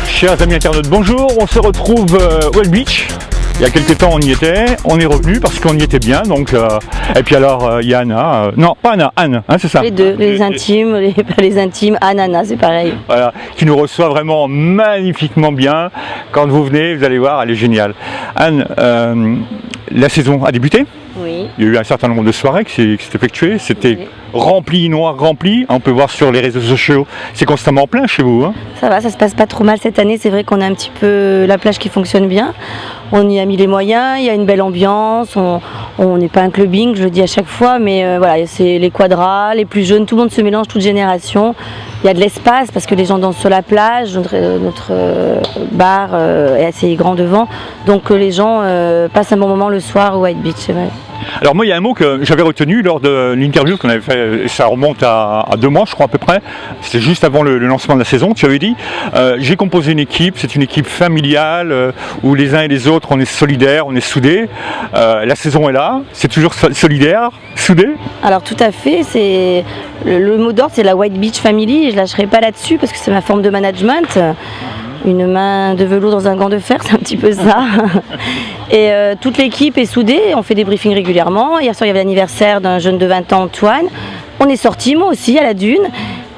Chers amis internautes, bonjour, on se retrouve White Beach. Il y a quelques temps on y était, on est revenu parce qu'on y était bien, donc et puis alors il y a Anna, non pas Anna, Anne, hein, c'est ça. Les deux, les intimes, les intimes, Anna, c'est pareil. Voilà, qui nous reçoit vraiment magnifiquement bien. Quand vous venez, vous allez voir, elle est géniale. Anne, la saison a débuté. Oui. Il y a eu un certain nombre de soirées qui s'est effectuées, c'était Oui. rempli, noir rempli. On peut voir sur les réseaux sociaux, c'est constamment plein chez vous. Hein. Ça va, ça se passe pas trop mal cette année. C'est vrai qu'on a un petit peu la plage qui fonctionne bien. On y a mis les moyens, il y a une belle ambiance. On n'est pas un clubbing, je le dis à chaque fois, mais voilà, c'est les quadras, les plus jeunes, tout le monde se mélange, toute génération. Il y a de l'espace parce que les gens dansent sur la plage, notre bar est assez grand devant. Donc les gens passent un bon moment le soir au White Beach, c'est vrai. Alors moi il y a un mot que j'avais retenu lors de l'interview qu'on avait fait, ça remonte à 2 mois je crois à peu près, c'était juste avant le lancement de la saison, tu avais dit j'ai composé une équipe, c'est une équipe familiale où les uns et les autres on est solidaires, on est soudés, la saison est là, c'est toujours solidaire, soudé. Alors tout à fait, c'est le mot d'ordre c'est la White Beach Family et je lâcherai pas là-dessus parce que c'est ma forme de management. Une main de velours dans un gant de fer, c'est un petit peu ça. Et toute l'équipe est soudée, on fait des briefings régulièrement. Hier soir, il y avait l'anniversaire d'un jeune de 20 ans, Antoine. On est sortis, moi aussi, à la dune.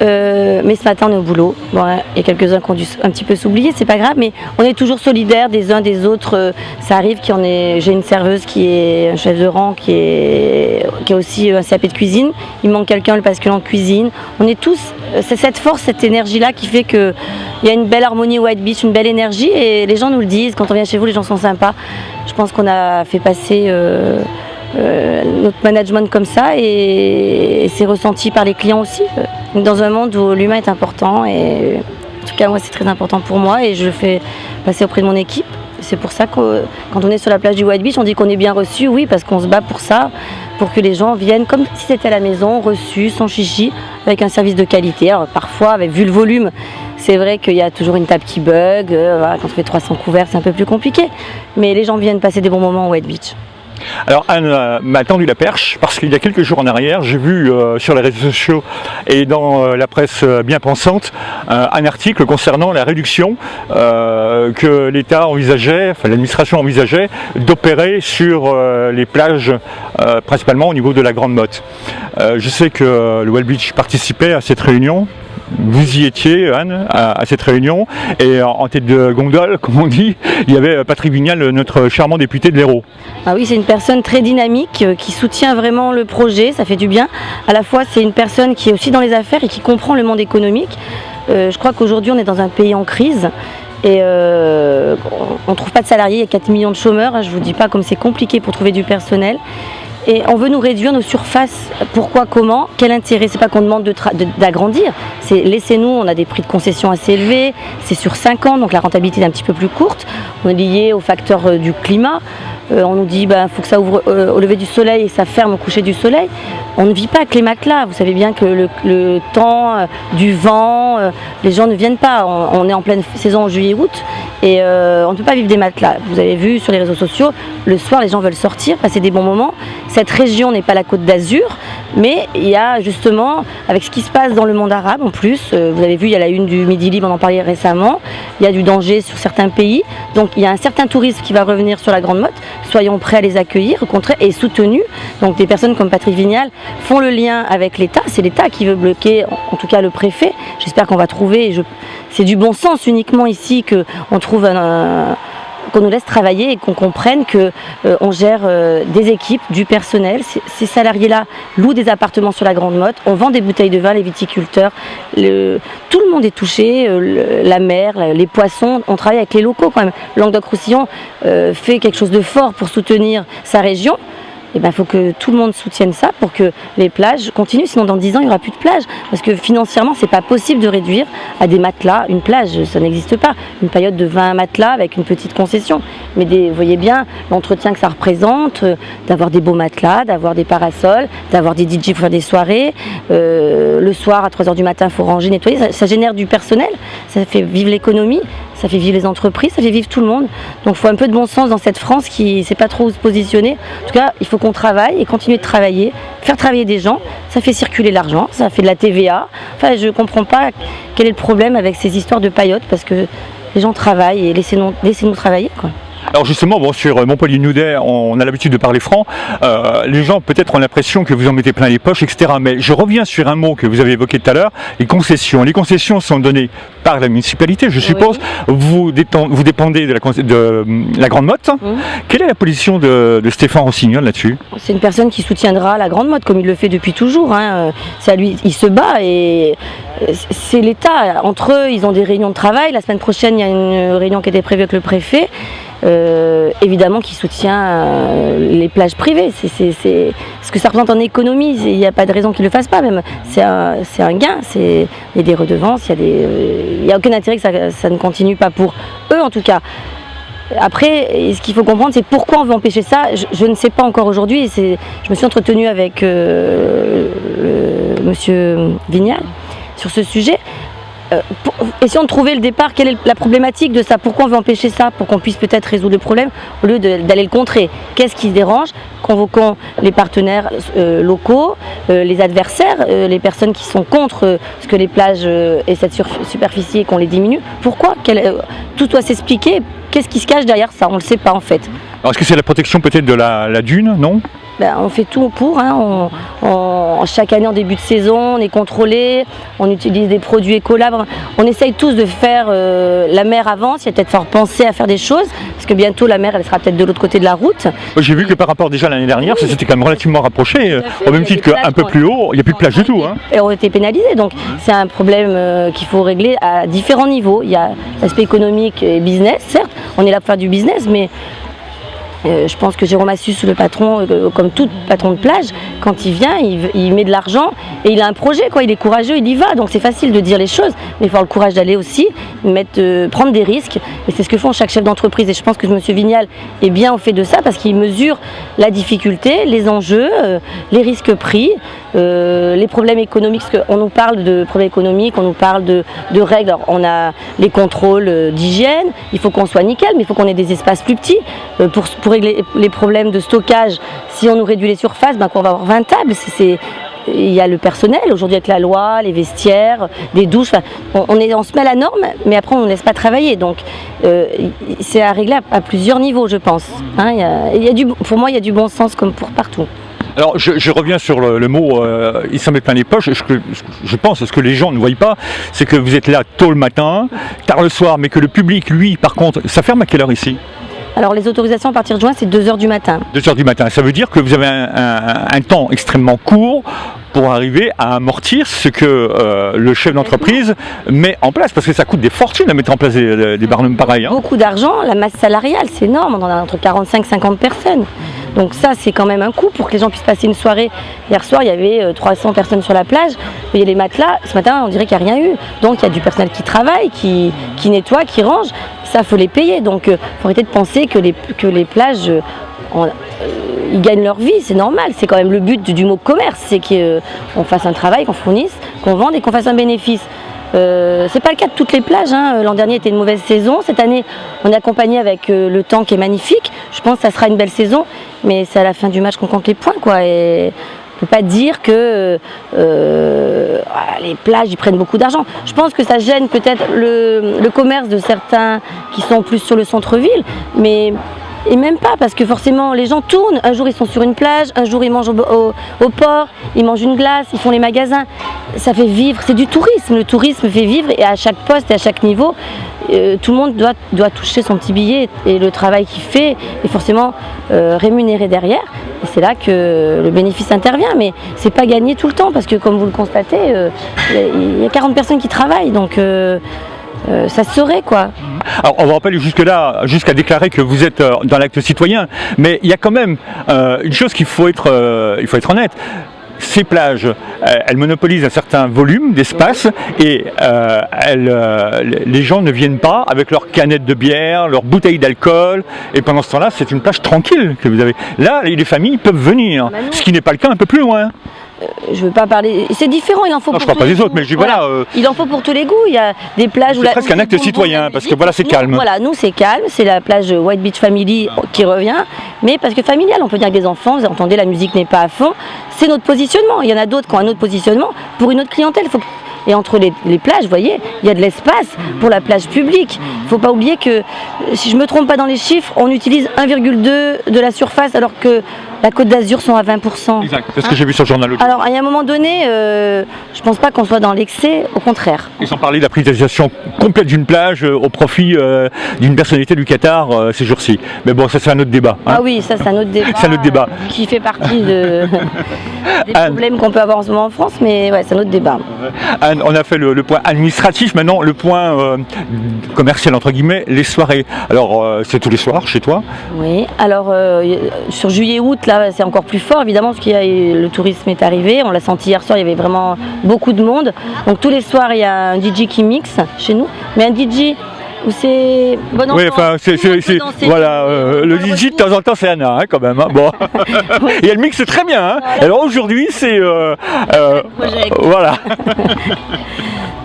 Mais ce matin, on est au boulot. Bon, il y a quelques-uns qui ont dû un petit peu s'oublier, c'est pas grave, mais on est toujours solidaires des uns des autres. Ça arrive j'ai une serveuse qui est un chef de rang, qui a aussi un CAP de cuisine. Il manque quelqu'un, le bascule en cuisine. On est tous, c'est cette force, cette énergie-là qui fait qu'il y a une belle harmonie au White Beach, une belle énergie, et les gens nous le disent. Quand on vient chez vous, les gens sont sympas. Je pense qu'on a fait passer notre management comme ça et c'est ressenti par les clients aussi. Dans un monde où l'humain est important et en tout cas moi c'est très important pour moi et je le fais passer auprès de mon équipe. C'est pour ça que quand on est sur la plage du White Beach on dit qu'on est bien reçu, oui parce qu'on se bat pour ça, pour que les gens viennent comme si c'était à la maison, reçus, sans chichi, avec un service de qualité. Alors parfois, vu le volume, c'est vrai qu'il y a toujours une table qui bug, voilà, quand on fait 300 couverts c'est un peu plus compliqué, mais les gens viennent passer des bons moments au White Beach. Alors Anne m'a tendu la perche parce qu'il y a quelques jours en arrière, j'ai vu sur les réseaux sociaux et dans la presse bien pensante un article concernant la réduction que l'État envisageait, enfin l'administration envisageait d'opérer sur les plages, principalement au niveau de la Grande Motte. Je sais que le White Beach participait à cette réunion. Vous y étiez, Anne, à cette réunion, et en tête de gondole, comme on dit, il y avait Patrick Vignal, notre charmant député de l'Hérault. Ah oui, c'est une personne très dynamique, qui soutient vraiment le projet, ça fait du bien. À la fois, c'est une personne qui est aussi dans les affaires et qui comprend le monde économique. Je crois qu'aujourd'hui, on est dans un pays en crise. Et on ne trouve pas de salariés, il y a 4 millions de chômeurs, hein, je ne vous dis pas comme c'est compliqué pour trouver du personnel. Et on veut nous réduire nos surfaces. Pourquoi, comment, quel intérêt? C'est pas qu'on demande d'agrandir, c'est laissez-nous, on a des prix de concession assez élevés, c'est sur 5 ans, donc la rentabilité est un petit peu plus courte. On est lié au facteur du climat. On nous dit faut que ça ouvre au lever du soleil et ça ferme au coucher du soleil. On ne vit pas avec les matelas. Vous savez bien que le temps, du vent, les gens ne viennent pas. On est en pleine saison en juillet-août et on ne peut pas vivre des matelas. Vous avez vu sur les réseaux sociaux, le soir les gens veulent sortir, passer des bons moments. Cette région n'est pas la Côte d'Azur, mais il y a justement, avec ce qui se passe dans le monde arabe en plus, vous avez vu, il y a la une du Midi Libre, on en parlait récemment, il y a du danger sur certains pays. Donc il y a un certain tourisme qui va revenir sur la Grande Motte. Soyons prêts à les accueillir, au contraire, et soutenus. Donc des personnes comme Patrick Vignal font le lien avec l'État. C'est l'État qui veut bloquer, en tout cas le préfet. J'espère qu'on va trouver, c'est du bon sens uniquement ici qu'on trouve qu'on nous laisse travailler et qu'on comprenne qu'on gère des équipes, du personnel. Ces salariés-là louent des appartements sur la Grande Motte, on vend des bouteilles de vin, les viticulteurs, tout le monde est touché, la mer, les poissons, on travaille avec les locaux quand même. Languedoc-Roussillon fait quelque chose de fort pour soutenir sa région. Il faut que tout le monde soutienne ça pour que les plages continuent, sinon dans 10 ans il n'y aura plus de plages. Parce que financièrement c'est pas possible de réduire à des matelas une plage, ça n'existe pas. Une période de 20 matelas avec une petite concession. Mais vous voyez bien l'entretien que ça représente, d'avoir des beaux matelas, d'avoir des parasols, d'avoir des DJ pour faire des soirées. Le soir à 3 h du matin il faut ranger, nettoyer, ça génère du personnel, ça fait vivre l'économie. ça fait vivre les entreprises, ça fait vivre tout le monde. Donc il faut un peu de bon sens dans cette France qui ne sait pas trop où se positionner. En tout cas, il faut qu'on travaille et continuer de travailler, faire travailler des gens, ça fait circuler l'argent, ça fait de la TVA. Enfin, je ne comprends pas quel est le problème avec ces histoires de paillotes, parce que les gens travaillent et laissez-nous travailler, quoi. Alors justement, bon, sur Montpellier-Noudet, on a l'habitude de parler franc. Les gens peut-être ont l'impression que vous en mettez plein les poches, etc. Mais je reviens sur un mot que vous avez évoqué tout à l'heure, les concessions. Les concessions sont données par la municipalité, je suppose. Vous dépendez de la Grande Motte. Quelle est la position de Stéphane Rossignol là-dessus? C'est une personne qui soutiendra la Grande Motte, comme il le fait depuis toujours, hein. C'est à lui, il se bat et c'est l'État. Entre eux, ils ont des réunions de travail. La semaine prochaine, il y a une réunion qui était prévue avec le préfet. Évidemment qui soutient les plages privées, c'est ce que ça représente en économie, il n'y a pas de raison qu'ils ne le fassent pas même, c'est un gain, il y a des redevances, il n'y a aucun intérêt que ça ne continue pas pour eux en tout cas. Après, ce qu'il faut comprendre, c'est pourquoi on veut empêcher ça, je ne sais pas encore aujourd'hui, je me suis entretenue avec monsieur Vignal sur ce sujet. Essayons de trouver le départ, quelle est la problématique de ça, pourquoi on veut empêcher ça, pour qu'on puisse peut-être résoudre le problème au lieu d'aller le contrer. Qu'est-ce qui se dérange? Convoquons les partenaires locaux, les adversaires, les personnes qui sont contre ce que les plages et cette superficie et qu'on les diminue. Pourquoi? Tout doit s'expliquer. Qu'est-ce qui se cache derrière ça? On ne le sait pas en fait. Alors est-ce que c'est la protection peut-être de la dune, non? On fait tout pour, hein. Chaque année en début de saison, on est contrôlé, on utilise des produits écolabres. On essaye tous de faire la mer avance, il y a peut-être fort penser à faire des choses, parce que bientôt la mer elle sera peut-être de l'autre côté de la route. J'ai vu que par rapport déjà à l'année dernière, ça s'était quand même relativement rapproché, au même titre qu'un peu plus haut, il n'y a plus de plage du tout. Hein. Et on a été pénalisés, donc c'est un problème qu'il faut régler à différents niveaux. Il y a l'aspect économique et business, certes, on est là pour faire du business, mais je pense que Jérôme Assus, le patron, comme tout patron de plage, quand il vient, il met de l'argent et il a un projet, quoi. Il est courageux, il y va. Donc c'est facile de dire les choses, mais il faut avoir le courage d'aller aussi, prendre des risques. Et c'est ce que font chaque chef d'entreprise. Et je pense que M. Vignal est bien au fait de ça parce qu'il mesure la difficulté, les enjeux, les risques pris, les problèmes économiques. Parce qu'on nous parle de problèmes économiques, on nous parle de règles. Alors, on a les contrôles d'hygiène, il faut qu'on soit nickel, mais il faut qu'on ait des espaces plus petits pour régler les problèmes de stockage. Si on nous réduit les surfaces, qu'on va avoir 20 tables. Il y a le personnel, aujourd'hui avec la loi, les vestiaires, des douches, on se met à la norme, mais après on ne laisse pas travailler. Donc c'est à régler à plusieurs niveaux, je pense. Hein, pour moi, il y a du bon sens comme pour partout. Alors je reviens sur le mot il s'en met plein les poches. Je pense, ce que les gens ne voient pas, c'est que vous êtes là tôt le matin, tard le soir, mais que le public, lui, par contre, ça ferme à quelle heure ici? Alors les autorisations à partir de juin, c'est 2h du matin. 2h du matin, ça veut dire que vous avez un temps extrêmement court pour arriver à amortir ce que le chef d'entreprise met en place, parce que ça coûte des fortunes à mettre en place des barnums pareils. Hein. Beaucoup d'argent, la masse salariale, c'est énorme, on en a entre 45 et 50 personnes. Donc ça, c'est quand même un coût pour que les gens puissent passer une soirée. Hier soir, il y avait 300 personnes sur la plage, il y a les matelas, ce matin, on dirait qu'il n'y a rien eu. Donc il y a du personnel qui travaille, qui nettoie, qui range, ça, il faut les payer. Donc il faut arrêter de penser que les plages... ils gagnent leur vie, c'est normal, c'est quand même le but du mot commerce, c'est qu'on fasse un travail, qu'on fournisse, qu'on vende et qu'on fasse un bénéfice. C'est pas le cas de toutes les plages, hein. L'an dernier était une mauvaise saison, cette année on est accompagné avec le temps qui est magnifique, je pense que ça sera une belle saison, mais c'est à la fin du match qu'on compte les points, quoi. Et on ne peut pas dire que les plages ils prennent beaucoup d'argent. Je pense que ça gêne peut-être le commerce de certains qui sont plus sur le centre-ville, mais... Et même pas, parce que forcément les gens tournent, un jour ils sont sur une plage, un jour ils mangent au port, ils mangent une glace, ils font les magasins, ça fait vivre, c'est du tourisme, le tourisme fait vivre et à chaque poste et à chaque niveau, tout le monde doit toucher son petit billet et le travail qu'il fait est forcément rémunéré derrière. Et c'est là que le bénéfice intervient, mais c'est pas gagné tout le temps, parce que comme vous le constatez, il y a 40 personnes qui travaillent, donc... ça se saurait, quoi. Alors on va rappeler jusque-là, jusqu'à déclarer que vous êtes dans l'acte citoyen, mais il y a quand même une chose qu'il faut être honnête. ces plages, elles monopolisent un certain volume d'espace et les gens ne viennent pas avec leurs canettes de bière, leurs bouteilles d'alcool, et pendant ce temps-là, c'est une plage tranquille que vous avez. Là, les familles peuvent venir, ce qui n'est pas le cas un peu plus loin. Je veux pas parler. C'est différent, il en faut. Non, pour je parle pas des autres, mais je dis voilà. Il en faut pour tous les goûts. Il y a des plages où c'est presque un acte citoyen, parce que voilà, c'est calme. Voilà, nous c'est calme, c'est la plage White Beach Family qui revient, mais parce que familial, on peut dire avec des enfants, vous entendez, la musique n'est pas à fond. C'est notre positionnement. Il y en a d'autres qui ont un autre positionnement pour une autre clientèle. Et entre les plages, vous voyez, il y a de l'espace pour la plage publique. Il ne faut pas oublier que, si je ne me trompe pas dans les chiffres, on utilise 1,2 de la surface alors que la Côte d'Azur sont à 20%. Exact, c'est ce que j'ai vu sur le journal. Alors, à un moment donné, je ne pense pas qu'on soit dans l'excès, au contraire. Ils ont parlé de la privatisation complète d'une plage au profit d'une personnalité du Qatar ces jours-ci. Mais bon, ça c'est un autre débat. Ah oui, ça c'est un autre débat. C'est un autre débat. Qui fait partie des problèmes qu'on peut avoir en ce moment en France, mais ouais, c'est un autre débat. Anne, on a fait le point administratif, maintenant le point commercial entre guillemets, les soirées. Alors c'est tous les soirs chez toi? Oui, alors sur juillet-août, là c'est encore plus fort évidemment parce que le tourisme est arrivé, on l'a senti hier soir, il y avait vraiment beaucoup de monde. Donc tous les soirs il y a un DJ qui mixe chez nous, mais un DJ où c'est bon enfant. Oui, enfin, voilà, le DJ de temps en temps c'est Anna, hein, quand même. Hein, bon. Et elle mixe très bien. Hein. Alors aujourd'hui c'est voilà.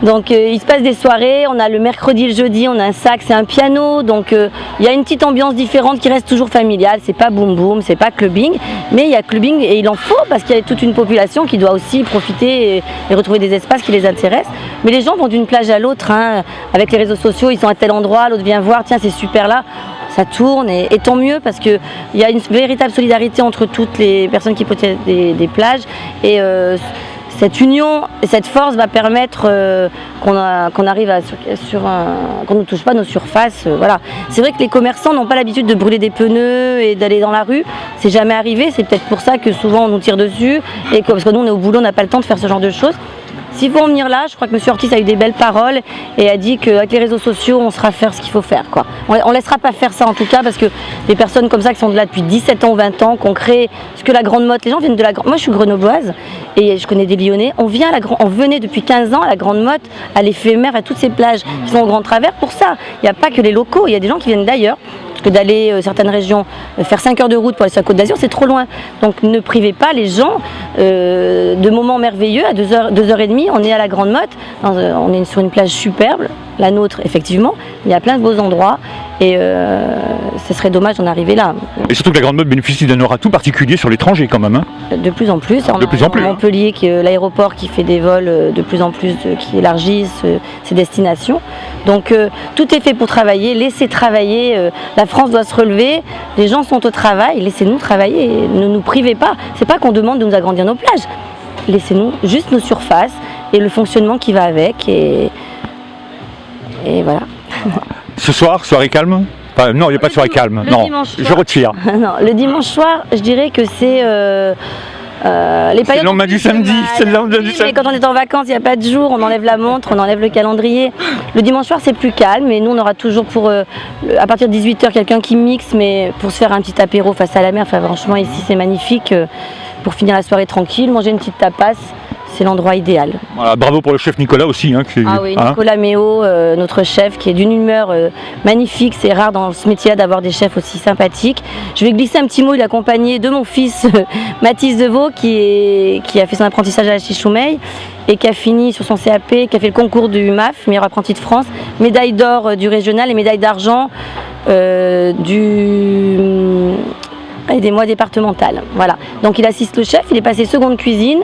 Donc il se passe des soirées, on a le mercredi et le jeudi, on a un sax et un piano, donc il y a une petite ambiance différente qui reste toujours familiale, c'est pas boom boom, c'est pas clubbing, mais il y a clubbing et il en faut parce qu'il y a toute une population qui doit aussi profiter et retrouver des espaces qui les intéressent. Mais les gens vont d'une plage à l'autre, hein, avec les réseaux sociaux, ils sont à tel endroit, l'autre vient voir, tiens c'est super là, ça tourne et tant mieux parce qu'il y a une véritable solidarité entre toutes les personnes qui possèdent des plages et cette union et cette force va permettre qu'on arrive qu'on ne touche pas nos surfaces. Voilà. C'est vrai que les commerçants n'ont pas l'habitude de brûler des pneus et d'aller dans la rue. C'est jamais arrivé. C'est peut-être pour ça que souvent on nous tire dessus. Parce que nous on est au boulot, on n'a pas le temps de faire ce genre de choses. S'il faut en venir là, je crois que M. Ortiz a eu des belles paroles et a dit qu'avec les réseaux sociaux, on saura faire ce qu'il faut faire. Quoi. On ne laissera pas faire ça en tout cas parce que des personnes comme ça qui sont là depuis 17 ans ou 20 ans, qu'on crée ce que la Grande Motte, les gens viennent de la Grande Motte. Moi je suis grenobloise et je connais des Lyonnais. On venait depuis 15 ans à la Grande Motte, à l'éphémère, à toutes ces plages qui sont au Grand Travers pour ça. Il n'y a pas que les locaux, il y a des gens qui viennent d'ailleurs. Parce que d'aller certaines régions, faire 5 heures de route pour aller sur la Côte d'Azur, c'est trop loin. Donc ne privez pas les gens de moments merveilleux. À 2h30, on est à la Grande Motte, on est sur une plage superbe, la nôtre effectivement. Il y a plein de beaux endroits et ce serait dommage d'en arriver là. Et surtout que la Grande Motte bénéficie d'un aura tout particulier sur l'étranger quand même. Hein. De plus en plus. De plus en plus. Montpellier, l'aéroport qui fait des vols de plus en plus, qui élargissent ses destinations. Donc tout est fait pour travailler, laissez travailler. La France doit se relever, les gens sont au travail, laissez-nous travailler, ne nous privez pas. C'est pas qu'on demande de nous agrandir nos plages, laissez-nous juste nos surfaces et le fonctionnement qui va avec et voilà. Ce soir, soirée calme? Enfin, non, il n'y a pas de soirée calme, non, je retire. Non, le dimanche soir, je dirais que c'est... les c'est le lendemain du samedi, c'est le lendemain du samedi. Mais quand on est en vacances, il n'y a pas de jour, on enlève la montre, on enlève le calendrier. Le dimanche soir, c'est plus calme, et nous, on aura toujours à partir de 18h, quelqu'un qui mixe, mais pour se faire un petit apéro face à la mer. Enfin, franchement, ici, c'est magnifique. Pour finir la soirée tranquille, manger une petite tapas, c'est l'endroit idéal. Voilà, bravo pour le chef Nicolas aussi. Hein, ah oui, Nicolas Méo, notre chef, qui est d'une humeur magnifique. C'est rare dans ce métier-là d'avoir des chefs aussi sympathiques. Je vais glisser un petit mot, il est accompagné de mon fils Mathis Deveau, qui a fait son apprentissage à la Chichoumeille et qui a fini sur son CAP, qui a fait le concours du MAF, meilleur apprenti de France, médaille d'or du régional et médaille d'argent aidez-moi départemental. Voilà. Donc il assiste le chef, il est passé seconde cuisine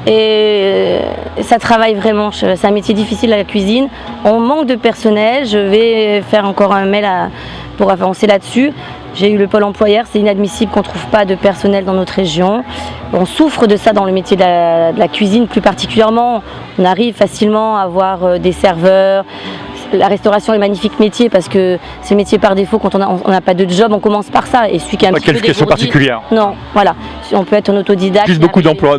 et ça travaille vraiment. C'est un métier difficile la cuisine. On manque de personnel. Je vais faire encore un mail pour avancer là-dessus. J'ai eu le pôle employeur, c'est inadmissible qu'on ne trouve pas de personnel dans notre région. On souffre de ça dans le métier de la cuisine plus particulièrement. On arrive facilement à avoir des serveurs. La restauration est un magnifique métier parce que c'est le métier par défaut. Quand on n'a pas de job, on commence par ça. Et celui qui a un petit peu qualification particulière. Non, voilà. On peut être un autodidacte. Juste beaucoup d'emplois.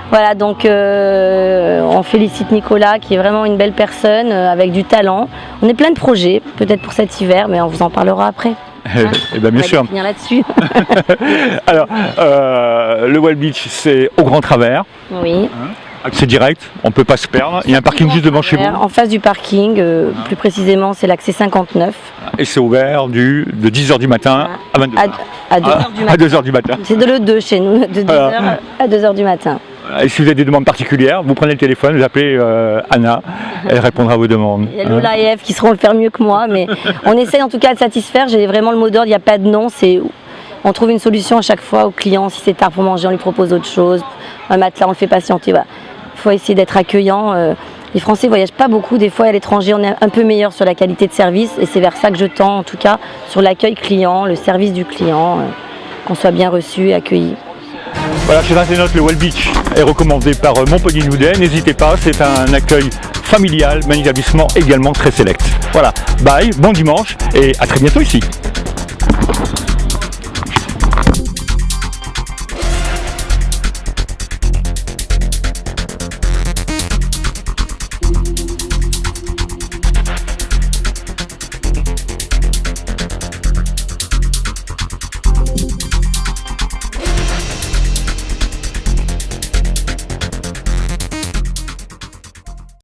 Voilà, donc on félicite Nicolas qui est vraiment une belle personne avec du talent. On est plein de projets, peut-être pour cet hiver, mais on vous en parlera après. Eh bien, bien On va sûr. finir là-dessus. Alors, le Well Beach, c'est au Grand Travers. Oui. Accès direct, on ne peut pas se perdre. Il y a un parking juste devant chez vous. En face du parking, plus précisément, c'est l'accès 59. Et c'est ouvert de 10h du matin à 22h. À 2h du À matin. 2h du matin. C'est de le 2 chez nous, de 10h Voilà. à 2h du matin. Et si vous avez des demandes particulières, vous prenez le téléphone, vous appelez Anna, elle répondra à vos demandes. Il y a Lola et Eve qui sauront le faire mieux que moi, mais on essaye en tout cas de satisfaire. J'ai vraiment le mot d'ordre, il n'y a pas de non. On trouve une solution à chaque fois au client. Si c'est tard pour manger, on lui propose autre chose. Un matelas, on le fait patienter. Voilà. Il faut essayer d'être accueillant. Les Français ne voyagent pas beaucoup. Des fois, à l'étranger, on est un peu meilleur sur la qualité de service. Et c'est vers ça que je tends, en tout cas, sur l'accueil client, le service du client, qu'on soit bien reçu et accueilli. Voilà, chers internautes, le Well Beach est recommandé par Montpellier Noudet. N'hésitez pas, c'est un accueil familial, mais un établissement également très sélect. Voilà, bye, bon dimanche et à très bientôt ici.